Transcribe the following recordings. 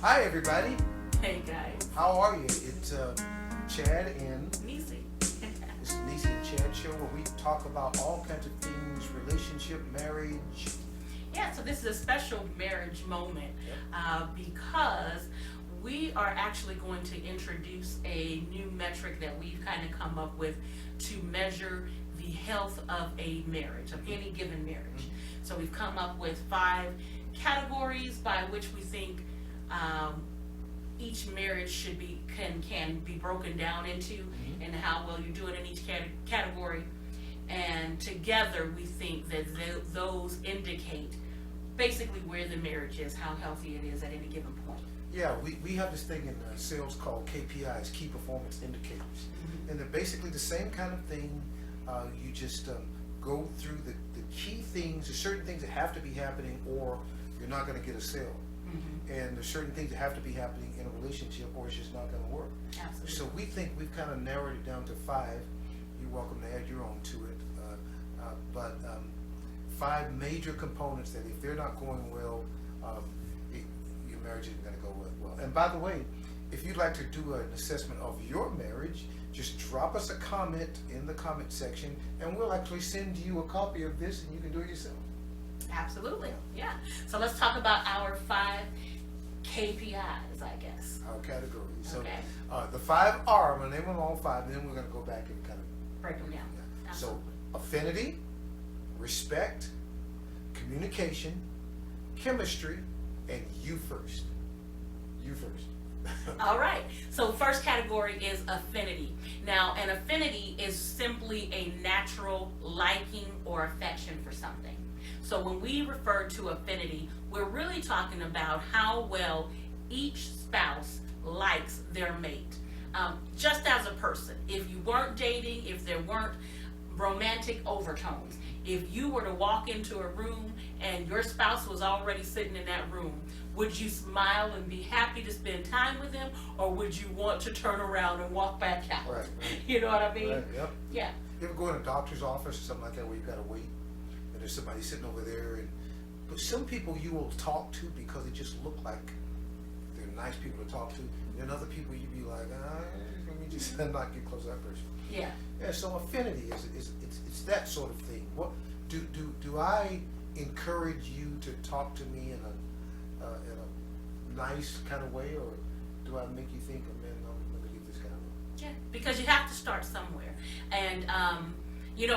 Hi everybody. Hey guys. How are you? It's Chad and Niecy. it's the Niecy&Chad show where we talk about all kinds of things, relationship, marriage. Yeah, so this is a special marriage moment Yep. because we are actually going to introduce a new metric that we've kind of come up with to measure the health of a marriage, of any given marriage. So we've come up with 5 categories by which we think each marriage should be can be broken down into, and how well you're doing in each category. And together we think that those indicate basically where the marriage is, how healthy it is at any given point. Yeah, we have this thing in sales called KPIs, Key Performance Indicators. And they're basically the same kind of thing. You just go through the key things, there's certain things that have to be happening or you're not going to get a sale. And there's certain things that have to be happening in a relationship or it's just not going to work. Absolutely. So we think we've kind of narrowed it down to 5. You're welcome to add your own to it. But 5 major components that if they're not going well, your marriage isn't going to go well. And by the way, if you'd like to do an assessment of your marriage, just drop us a comment in the comment section and we'll actually send you a copy of this and you can do it yourself. Absolutely, yeah. So let's talk about our 5 KPIs, I guess. Our categories. So Okay. the 5 are, I'm going to name them all 5, and then we're going to go back and kind of Break them down. yeah. Absolutely. So affinity, respect, communication, chemistry, and you first. You first. All right. So first category is affinity. Now, an affinity is simply a natural liking or affection for something. So when we refer to affinity, we're really talking about how well each spouse likes their mate. Just as a person, if you weren't dating, if there weren't romantic overtones, if you were to walk into a room and your spouse was already sitting in that room, would you smile and be happy to spend time with them, or would you want to turn around and walk back out? Right. You know what I mean? Right, yep. Yeah. You ever go in a doctor's office or something like that where you've got to wait and there's somebody sitting over there, but some people you will talk to because they just look like they're nice people to talk to, and other people you'd be like, let me just not get close to that person. Yeah. Yeah, so affinity is it's that sort of thing. What do I encourage you to talk to me in a nice kind of way, or do I make you think, oh man, let me leave this guy alone? Yeah, because you have to start somewhere. And,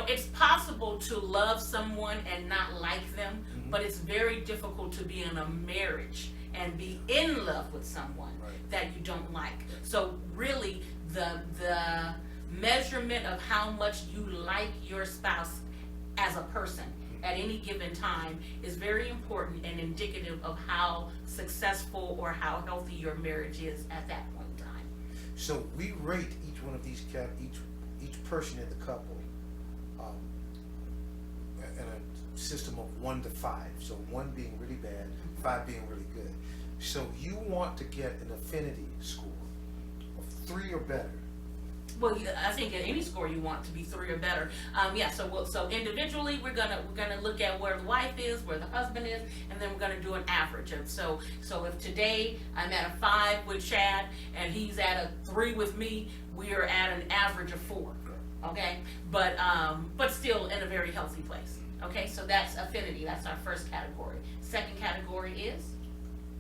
it's possible to love someone and not like them, but it's very difficult to be in a marriage and be in love with someone that you don't like. So really, the measurement of how much you like your spouse as a person at any given time is very important and indicative of how successful or how healthy your marriage is at that point in time. So we rate each one of these each person in the couple in a system of 1 to 5. So 1 being really bad, 5 being really good. So you want to get an affinity score of 3 or better. Well, I think at any score you want to be 3 or better. So individually we're gonna look at where the wife is, where the husband is, and then we're gonna do an average. And so if today I'm at a 5 with Chad and he's at a 3 with me, we are at an average of 4. Okay, but still in a very healthy place. Okay, so that's affinity. That's our first category. Second category is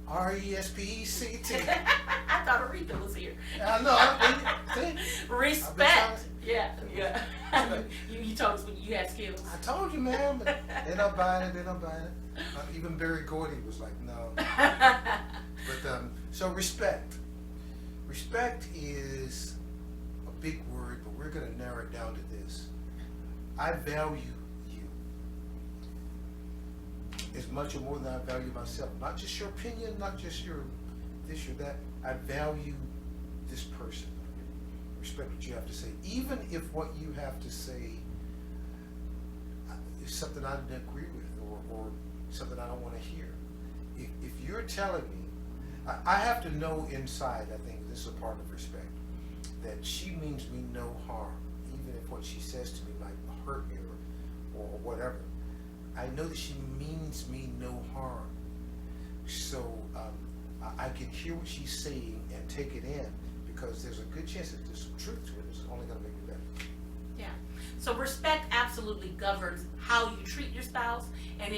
RESPECT. I thought Aretha was here. I know. Respect. Yeah. You told us when you had skills. I told you, man. But they're not buying it. Even Barry Gordy was like, no. But so respect. Respect is a big word, but we're going to narrow it down to this. I value you as much or more than I value myself. Not just your opinion, not just your this or that. I value this person. Respect what you have to say, even if what you have to say is something I didn't agree with or something I don't want to hear. If you're telling me, I have to know inside, I think this is a part of respect, that she means me no harm, even if what she says to me might hurt me or whatever. I know that she means me no harm. So I can hear what she's saying and take it in, because there's a good chance that there's some truth to it. It's only going to make it better. Yeah. So respect absolutely governs how you treat your spouse, and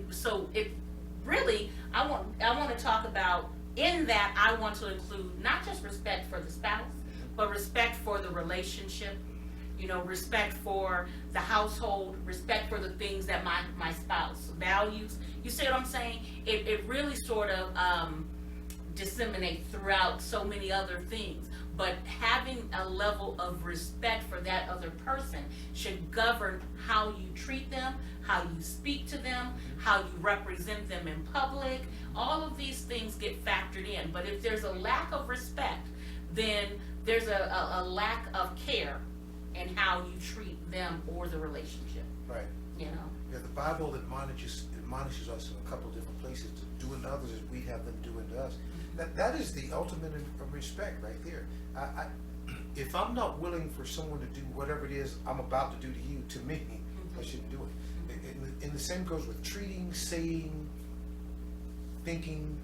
so it really, I want to talk about, in that I want to include not just respect for the spouse, but respect for the relationship, respect for the household, respect for the things that my spouse values. You see what I'm saying? It really sort of disseminates throughout so many other things. But having a level of respect for that other person should govern how you treat them, how you speak to them, how you represent them in public. All of these things get factored in. But if there's a lack of respect, then there's a lack of care in how you treat them or the relationship. Right. Yeah, the Bible admonishes us in a couple of different places to do unto others as we have them do unto us. That is the ultimate of respect right there. If I'm not willing for someone to do whatever it is I'm about to do to you, to me, I shouldn't do it. And the same goes with treating, saying, thinking.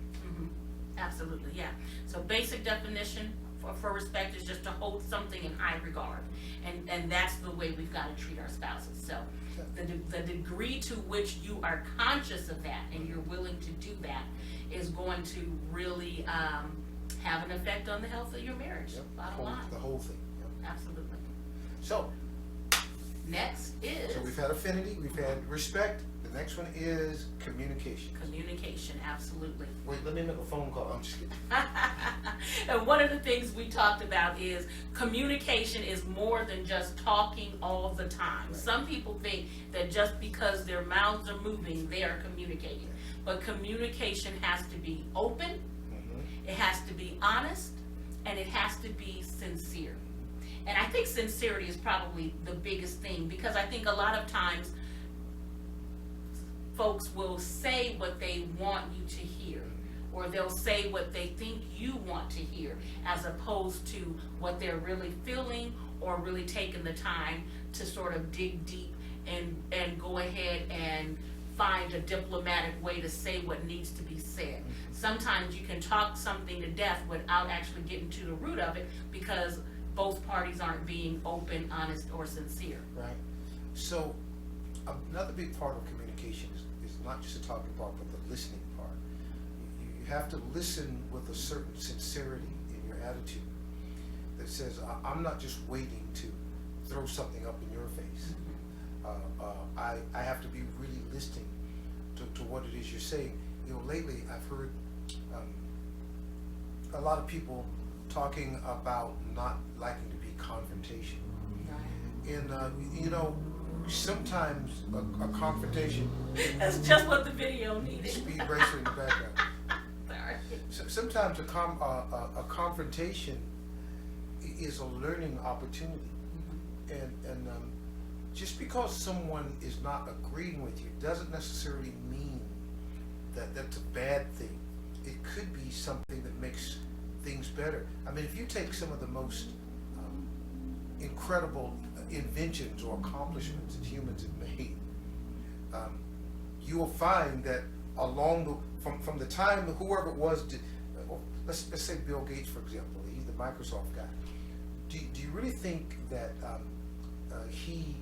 Absolutely, yeah. So basic definition for respect is just to hold something in high regard, and that's the way we've got to treat our spouses. So the degree to which you are conscious of that and you're willing to do that is going to really have an effect on the health of your marriage. Bottom line. The whole thing. Yep. Absolutely. So next is. So we've had affinity, we've had respect. The next one is communication. Communication, absolutely. Wait, let me make a phone call. I'm just kidding. And one of the things we talked about is communication is more than just talking all the time. Right. Some people think that just because their mouths are moving, they are communicating. But communication has to be open, it has to be honest, and it has to be sincere. And I think sincerity is probably the biggest thing, because I think a lot of times folks will say what they want you to hear, or they'll say what they think you want to hear, as opposed to what they're really feeling, or really taking the time to sort of dig deep and go ahead and find a diplomatic way to say what needs to be said. Sometimes you can talk something to death without actually getting to the root of it, because both parties aren't being open, honest, or sincere. Right. So another big part of communication is not just the talking part, but the listening part. You have to listen with a certain sincerity in your attitude that says, I'm not just waiting to throw something up in your face. I have to be really listening to what it is you're saying. Lately I've heard a lot of people talking about not liking to be confrontational. And sometimes a confrontation. That's just what the video needed. Speed racer in the background. Sorry. So sometimes a confrontation is a learning opportunity, and just because someone is not agreeing with you doesn't necessarily mean that that's a bad thing. It could be something that makes things better. I mean, if you take some of the most incredible inventions or accomplishments that humans have made, you will find that from the time whoever it was did, let's say Bill Gates, for example, he's the Microsoft guy. Do you really think that he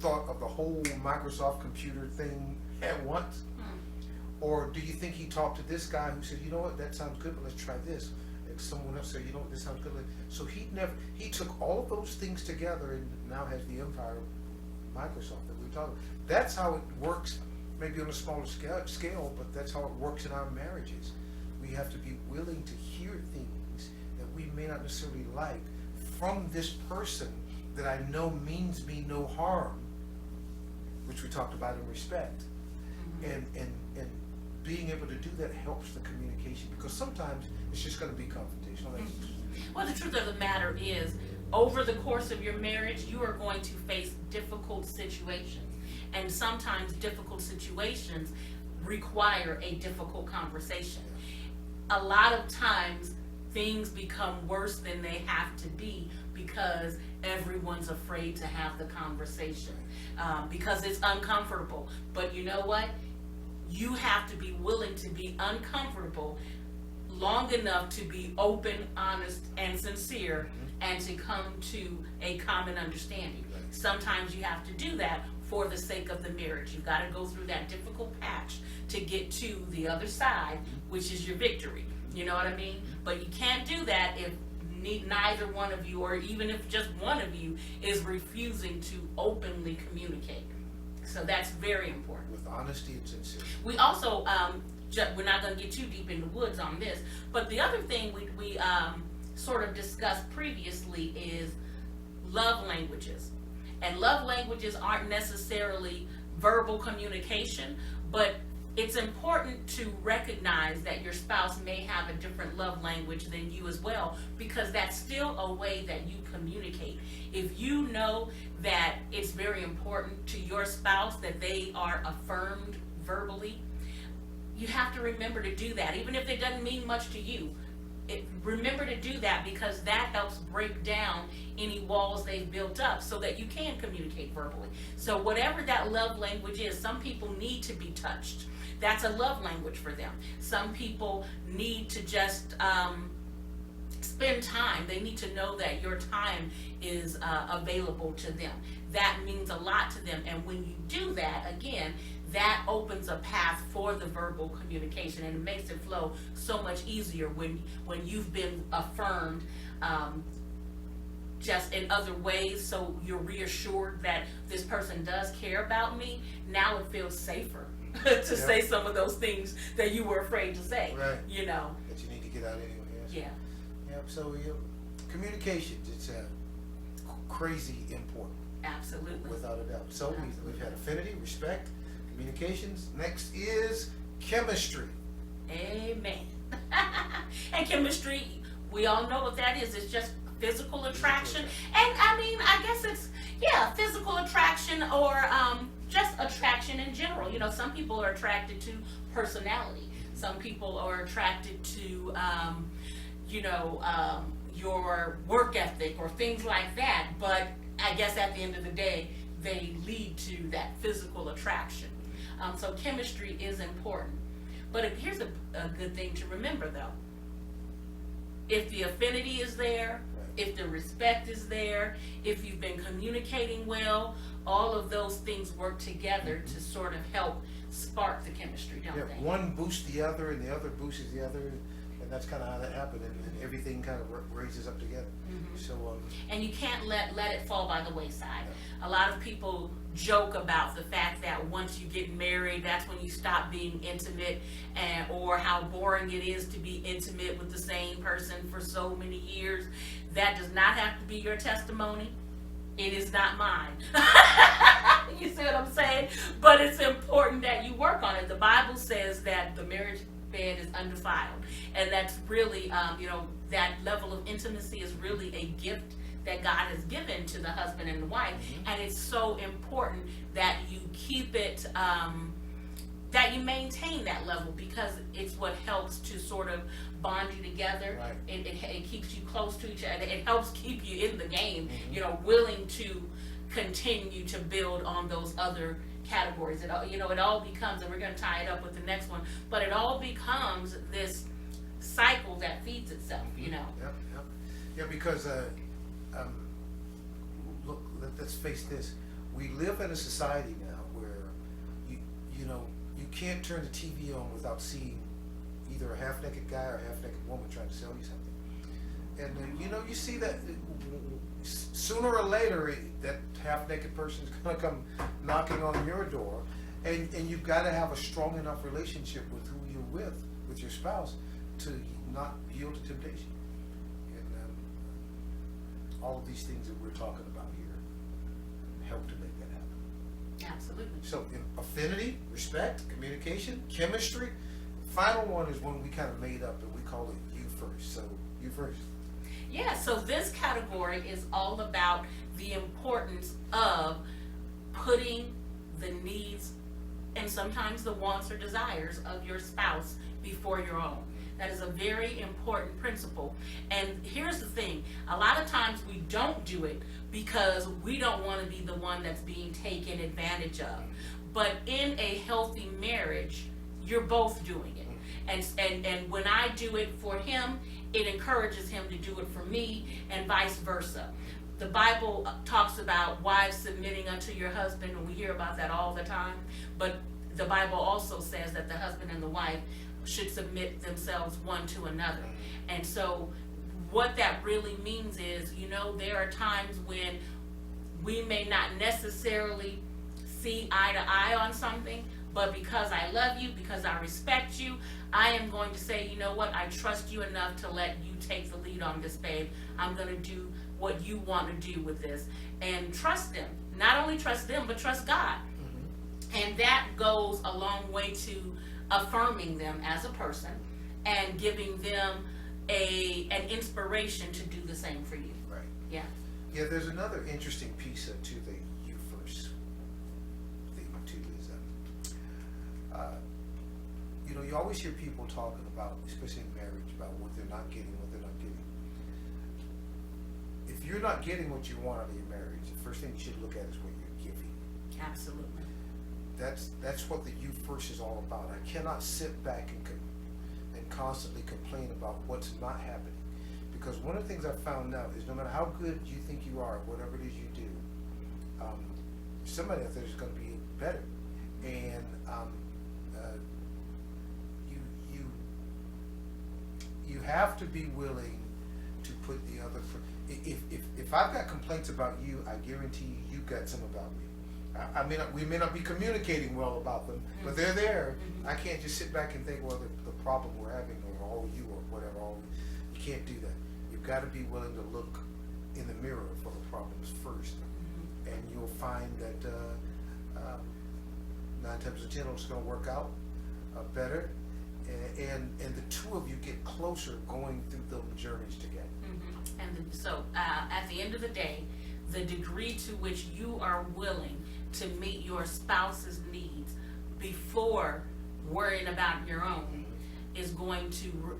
thought of the whole Microsoft computer thing at once? Or do you think he talked to this guy who said, you know what, that sounds good, but let's try this? And someone else said, you know what, this sounds good. So he took all of those things together and now has the empire of Microsoft that we're talking about. That's how it works, maybe on a smaller scale, but that's how it works in our marriages. We have to be willing to hear things that we may not necessarily like from this person that I know means me no harm, which we talked about in respect. And being able to do that helps the communication, because sometimes it's just going to be confrontational. Well, the truth of the matter is, over the course of your marriage, you are going to face difficult situations. And sometimes difficult situations require a difficult conversation. A lot of times, things become worse than they have to be because everyone's afraid to have the conversation, because it's uncomfortable. But you know what? You have to be willing to be uncomfortable long enough to be open, honest, and sincere, and to come to a common understanding. Right. Sometimes you have to do that for the sake of the marriage. You've got to go through that difficult patch to get to the other side, which is your victory. You know what I mean? But you can't do that if neither one of you, or even if just one of you, is refusing to openly communicate. So that's very important. With honesty and sincerity. We also, we're not going to get too deep in the woods on this, but the other thing we sort of discussed previously is love languages. And love languages aren't necessarily verbal communication, but it's important to recognize that your spouse may have a different love language than you as well, because that's still a way that you communicate. If you know that it's very important to your spouse that they are affirmed verbally, you have to remember to do that, even if it doesn't mean much to you. Remember to do that, because that helps break down any walls they've built up so that you can communicate verbally. So whatever that love language is, some people need to be touched. That's a love language for them. Some people need to just spend time. They need to know that your time is available to them. That means a lot to them. And when you do that, again, that opens a path for the verbal communication, and it makes it flow so much easier when you've been affirmed just in other ways, so you're reassured that this person does care about me. Now it feels safer to say some of those things that you were afraid to say. Right. You know. That you need to get out anyway. Yes. Yeah. Yep. So communications, it's crazy important. Absolutely. Without a doubt. So we've had affinity, respect, communications. Next is chemistry. Amen. And chemistry, we all know what that is. It's just physical attraction. And I mean, I guess it's, physical attraction, or just attraction in general. You know, some people are attracted to personality. Some people are attracted to, your work ethic or things like that. But I guess at the end of the day, they lead to that physical attraction. So chemistry is important. But here's a good thing to remember, though. If the affinity is there, if the respect is there, if you've been communicating well, all of those things work together to sort of help spark the chemistry, don't they? One boosts the other, and the other boosts the other, and that's kind of how that happened, and everything kind of raises up together. So and you can't let it fall by the wayside. A lot of people joke about the fact that once you get married, that's when you stop being intimate, or how boring it is to be intimate with the same person for so many years. That does not have to be your testimony. It is not mine. You see what I'm saying? But it's important that you work on it. The Bible says that the marriage bed is undefiled, and that's really, that level of intimacy is really a gift that God has given to the husband and the wife, and it's so important that you keep it, that you maintain that level, because it's what helps to sort of bond you together. Right. It keeps you close to each other. It helps keep you in the game, willing to continue to build on those other categories. It all becomes, and we're going to tie it up with the next one, but it all becomes this cycle that feeds itself, Yeah, because look, let's face this. We live in a society now where you can't turn the TV on without seeing either a half-naked guy or a half-naked woman trying to sell you something. And you see that sooner or later that half-naked person is going to come knocking on your door, and you've got to have a strong enough relationship with who you're with your spouse, to not yield to temptation. And all of these things that we're talking about here help to make that happen. Absolutely. So affinity, respect, communication, chemistry. Final one is one we kind of made up, and we call it you first. So you first. Yeah, so this category is all about the importance of putting the needs and sometimes the wants or desires of your spouse before your own. That is a very important principle. And here's the thing, a lot of times we don't do it because we don't want to be the one that's being taken advantage of. But in a healthy marriage, you're both doing it. And when I do it for him, it encourages him to do it for me, and vice versa. The Bible talks about wives submitting unto your husband, and we hear about that all the time. But the Bible also says that the husband and the wife should submit themselves one to another. And so what that really means is, there are times when we may not necessarily see eye to eye on something, but because I love you, because I respect you, I am going to say, you know what, I trust you enough to let you take the lead on this, babe. I'm going to do what you want to do with this. And trust them. Not only trust them, but trust God. And that goes a long way to affirming them as a person and giving them an inspiration to do the same for you. Right. Yeah. Yeah, there's another interesting piece to the you first theme too is you always hear people talking about, especially in marriage, about what they're not getting, what they're not getting. If you're not getting what you want out of your marriage, the first thing you should look at is what you're giving. Absolutely. That's what the you first is all about. I cannot sit back and constantly complain about what's not happening, because one of the things I've found out is no matter how good you think you are, whatever it is you do, somebody out there is going to be better, and you have to be willing to put the other. If I've got complaints about you, I guarantee you've got some about me. We may not be communicating well about them, but they're there. I can't just sit back and think, well, the problem we're having, or all you, or whatever. You can't do that. You've got to be willing to look in the mirror for the problems first, and you'll find that 9 times out of 10 it's going to work out better, and the two of you get closer going through those journeys together. And so, at the end of the day, the degree to which you are willing to meet your spouse's needs before worrying about your own is going to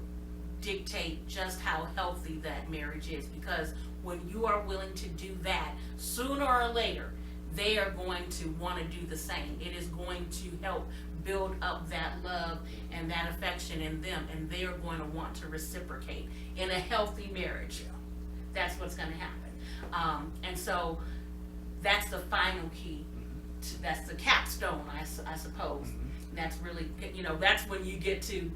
dictate just how healthy that marriage is. Because when you are willing to do that, sooner or later, they are going to want to do the same. It is going to help build up that love and that affection in them, and they are going to want to reciprocate in a healthy marriage. That's what's going to happen. And so that's the final key. That's the capstone, I suppose. That's really, that's when you get to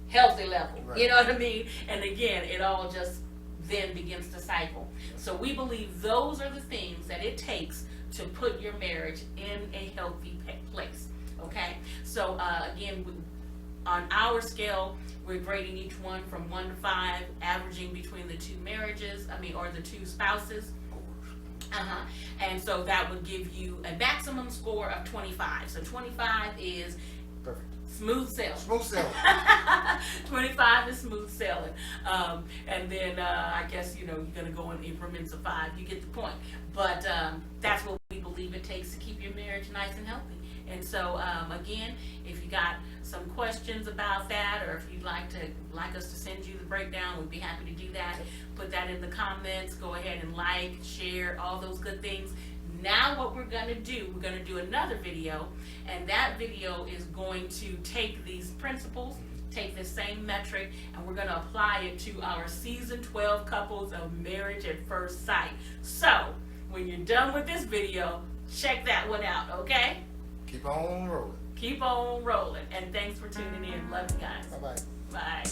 healthy level. Right. You know what I mean? And again, it all just then begins to cycle. So we believe those are the things that it takes to put your marriage in a healthy place. Okay? So again, on our scale, we're grading each one from 1 to 5, averaging between the two marriages, or the two spouses. And so that would give you a maximum score of 25. So 25 is Perfect. Smooth sailing. Smooth sailing. 25 is smooth sailing. And then I guess, you're going to go in increments of 5. You get the point. But that's what we believe it takes to keep your marriage nice and healthy. And so, again, if you got some questions about that, or if you'd like us to send you the breakdown, we'd be happy to do that. Put that in the comments. Go ahead and like, share, all those good things. Now what we're going to do another video, and that video is going to take these principles, take the same metric, and we're going to apply it to our season 12 couples of Marriage at First Sight. So, when you're done with this video, check that one out, okay? Keep on rolling. Keep on rolling. And thanks for tuning in. Love you guys. Bye-bye. Bye.